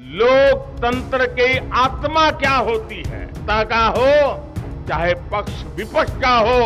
लोकतंत्र की आत्मा क्या होती है? सत्ता का हो चाहे पक्ष विपक्ष का हो,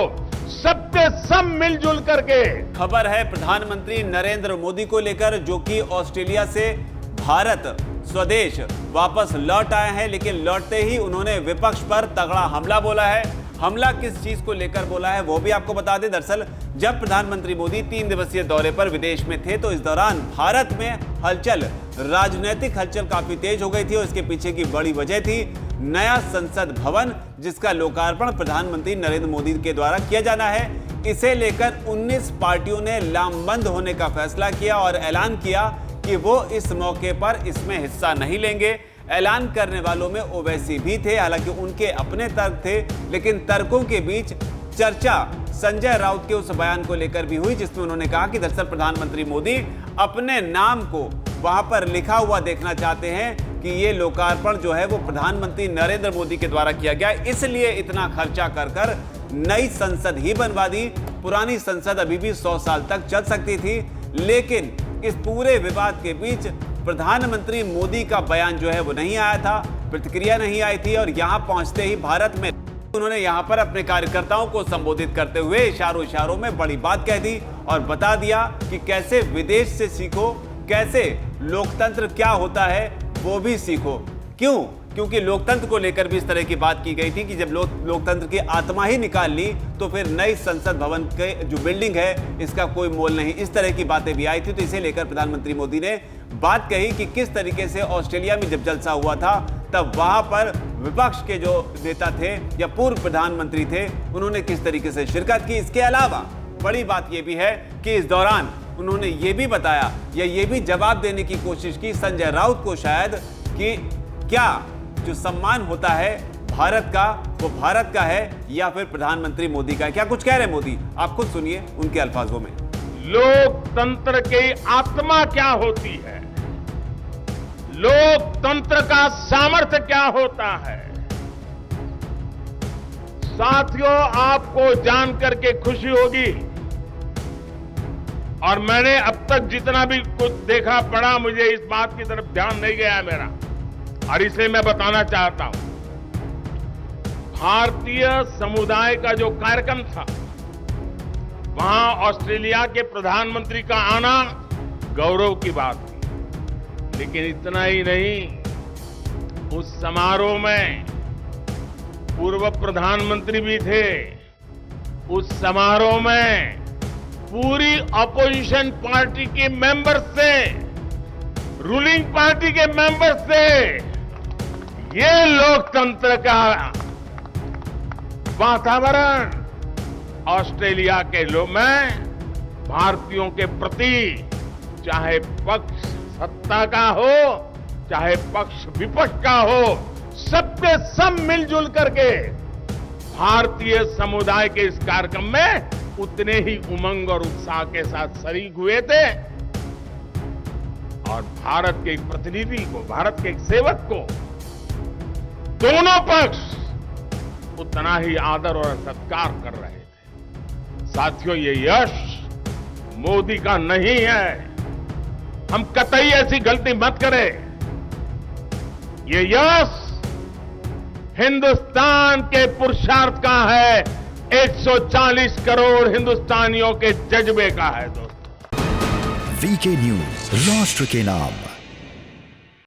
सबके सब मिलजुल करके। खबर है प्रधानमंत्री नरेंद्र मोदी को लेकर, जो कि ऑस्ट्रेलिया से भारत स्वदेश वापस लौट आए हैं, लेकिन लौटते ही उन्होंने विपक्ष पर तगड़ा हमला बोला है। हमला किस चीज को लेकर बोला है वो भी आपको बता दें। दरअसल जब प्रधानमंत्री मोदी 3 दिवसीय दौरे पर विदेश में थे तो इस दौरान भारत में हलचल, राजनीतिक हलचल काफी तेज हो गई थी और इसके पीछे की बड़ी वजह थी नया संसद भवन, जिसका लोकार्पण प्रधानमंत्री नरेंद्र मोदी के द्वारा किया जाना है। इसे लेकर 19 पार्टियों ने लामबंद होने का फैसला किया और ऐलान किया कि वो इस मौके पर इसमें हिस्सा नहीं लेंगे। ऐलान करने वालों में ओवैसी भी थे, हालांकि उनके अपने तर्क थे, लेकिन तर्कों के बीच चर्चा संजय राउत के उस बयान को लेकर भी हुई जिसमें उन्होंने कहा कि दरअसल प्रधानमंत्री मोदी अपने नाम को वहां पर लिखा हुआ देखना चाहते हैं कि ये लोकार्पण जो है वो प्रधानमंत्री नरेंद्र मोदी के द्वारा किया गया, इसलिए इतना खर्चा कर नई संसद ही बनवा दी। पुरानी संसद अभी भी 100 साल तक चल सकती थी, लेकिन इस पूरे विवाद के बीच प्रधानमंत्री मोदी का बयान जो है वो नहीं आया था, प्रतिक्रिया नहीं आई थी और यहां पहुंचते ही भारत में उन्होंने यहां पर अपने कार्यकर्ताओं को संबोधित करते हुए इशारों में बड़ी बात कह दी और बता दिया कि कैसे विदेश से सीखो, कैसे लोकतंत्र क्या होता है वो भी सीखो। क्यों? क्योंकि लोकतंत्र को लेकर भी इस तरह की बात की गई थी कि जब लोकतंत्र की आत्मा ही निकाल ली तो फिर नई संसद भवन के जो बिल्डिंग है इसका कोई मोल नहीं। इस तरह की बातें भी आई थी, तो इसे लेकर प्रधानमंत्री मोदी ने बात कही कि किस तरीके से ऑस्ट्रेलिया में जब जलसा हुआ था तब वहां पर विपक्ष के जो नेता थे या पूर्व प्रधानमंत्री थे उन्होंने किस तरीके से शिरकत की। इसके अलावा बड़ी बात यह भी है कि इस दौरान उन्होंने ये भी बताया या ये भी जवाब देने की कोशिश की संजय राउत को शायद कि क्या जो सम्मान होता है भारत का वो भारत का है या फिर प्रधानमंत्री मोदी का है। क्या कुछ कह रहे हैं मोदी, आप खुद सुनिए उनके अल्फाजों में। लोकतंत्र की आत्मा क्या होती है, लोकतंत्र का सामर्थ्य क्या होता है। साथियों, आपको जानकर के खुशी होगी और मैंने अब तक जितना भी कुछ देखा पढ़ा, मुझे इस बात की तरफ ध्यान नहीं गया मेरा, और इसलिए मैं बताना चाहता हूं। भारतीय समुदाय का जो कार्यक्रम था वहां ऑस्ट्रेलिया के प्रधानमंत्री का आना गौरव की बात थी, लेकिन इतना ही नहीं, उस समारोह में पूर्व प्रधानमंत्री भी थे। उस समारोह में पूरी अपोजिशन पार्टी के मेंबर से, रूलिंग पार्टी के मेंबर से, ये लोकतंत्र का वातावरण ऑस्ट्रेलिया के लोग में भारतीयों के प्रति, चाहे पक्ष सत्ता का हो चाहे पक्ष विपक्ष का हो, सबके सब मिलजुल करके भारतीय समुदाय के इस कार्यक्रम में उतने ही उमंग और उत्साह के साथ शरीक हुए थे और भारत के एक प्रतिनिधि को, भारत के एक सेवक को दोनों पक्ष उतना ही आदर और सत्कार कर रहे थे। साथियों, ये यश मोदी का नहीं है, हम कतई ऐसी गलती मत करें। ये यश हिंदुस्तान के पुरुषार्थ का है, 140 करोड़ हिंदुस्तानियों के जज्बे का है दोस्तों। वीके न्यूज, राष्ट्र के नाम।